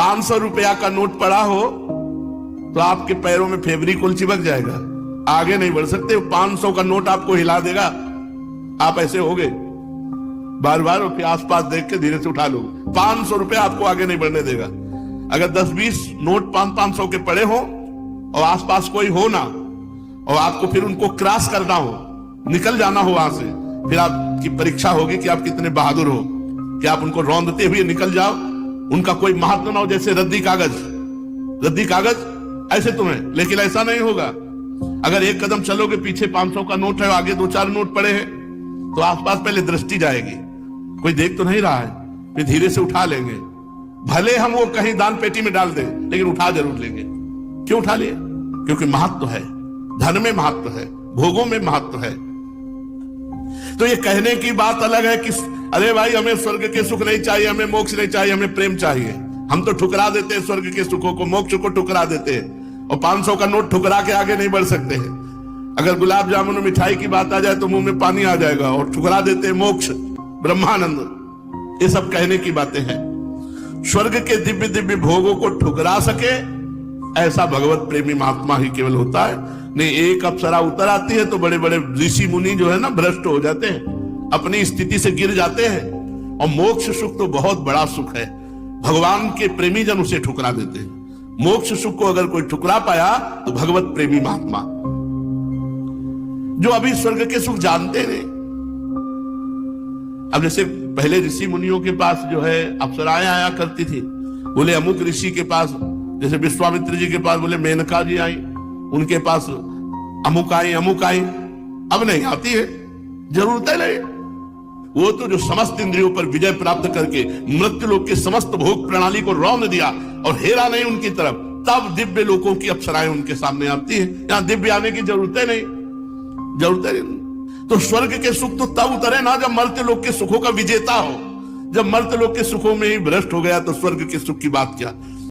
500 रुपया का नोट पड़ा हो तो आपके पैरों में फेविकोल चिपक जाएगा, आगे नहीं बढ़ सकते। 500 का नोट आपको हिला देगा, आप ऐसे हो गए बार बार उसके आसपास देख के धीरे से उठा लो। 500 रुपया आपको आगे नहीं बढ़ने देगा। अगर 10-20 नोट 500 के पड़े हो और आसपास कोई हो ना, और आपको फिर उनको क्रॉस करना हो, निकल जाना हो वहां से, फिर आपकी परीक्षा होगी कि आप कितने बहादुर हो कि आप उनको रौंदते हुए निकल जाओ। उनका कोई महत्व ना हो, जैसे रद्दी कागज ऐसे तुम्हें, लेकिन ऐसा नहीं होगा। अगर एक कदम चलोगे, पीछे 500 का नोट है, आगे 2-4 नोट पड़े हैं, तो आसपास पहले दृष्टि जाएगी, कोई देख तो नहीं रहा है, फिर धीरे से उठा लेंगे। भले हम वो कहीं दान पेटी में डाल दें, लेकिन उठा जरूर लेंगे। क्यों उठा लिए? क्योंकि महत्व है, धन में महत्व है, भोगों में महत्व है। तो ये कहने की बात अलग है कि अरे भाई हमें स्वर्ग के सुख नहीं चाहिए, हमें मोक्ष नहीं चाहिए, हमें प्रेम चाहिए। हम तो ठुकरा देते हैं स्वर्ग के सुखों को, मोक्ष को ठुकरा देते हैं, और 500 का नोट ठुकरा के आगे नहीं बढ़ सकते हैं। अगर गुलाब जामुन मिठाई की बात आ जाए तो मुंह में पानी आ जाएगा, और ठुकरा देते हैं मोक्ष, ब्रह्मानंद। ये सब कहने की बातें हैं। स्वर्ग के दिव्य दिव्य भोगों को ठुकरा सके ऐसा भगवत प्रेमी महात्मा ही केवल होता है। नहीं, एक अप्सरा उतर आती है तो बड़े बड़े ऋषि मुनि जो है ना भ्रष्ट हो जाते हैं, अपनी स्थिति से गिर जाते हैं। और मोक्ष सुख तो बहुत बड़ा सुख है, भगवान के प्रेमी जन उसे ठुकरा देते हैं। मोक्ष सुख को अगर कोई ठुकरा पाया तो भगवत प्रेमी महात्मा, जो अभी स्वर्ग के सुख जानते नहीं। अब जैसे पहले ऋषि मुनियों के पास जो है अप्सराएं आया करती थी, बोले अमुक ऋषि के पास, जैसे विश्वामित्र जी के पास बोले मेनका जी आई, उनके पास अमुक आई। अब नहीं आती है, जरूरत है नहीं। वो तो जो समस्त इंद्रियों पर विजय प्राप्त करके मृत्यु लोक के समस्त भोग प्रणाली को रौंद दिया और हेरा नहीं उनकी तरफ, तब दिव्य लोकों की अप्सराएं उनके सामने आती है। यहां दिव्य आने की जरूरत है नहीं। तो स्वर्ग के सुख तो तब उतरे ना जब मर्त्य लोक के सुखों का विजेता हो। जब मर्त्य लोक के सुखों में ही भ्रष्ट हो गया तो स्वर्ग के सुख की बात क्या।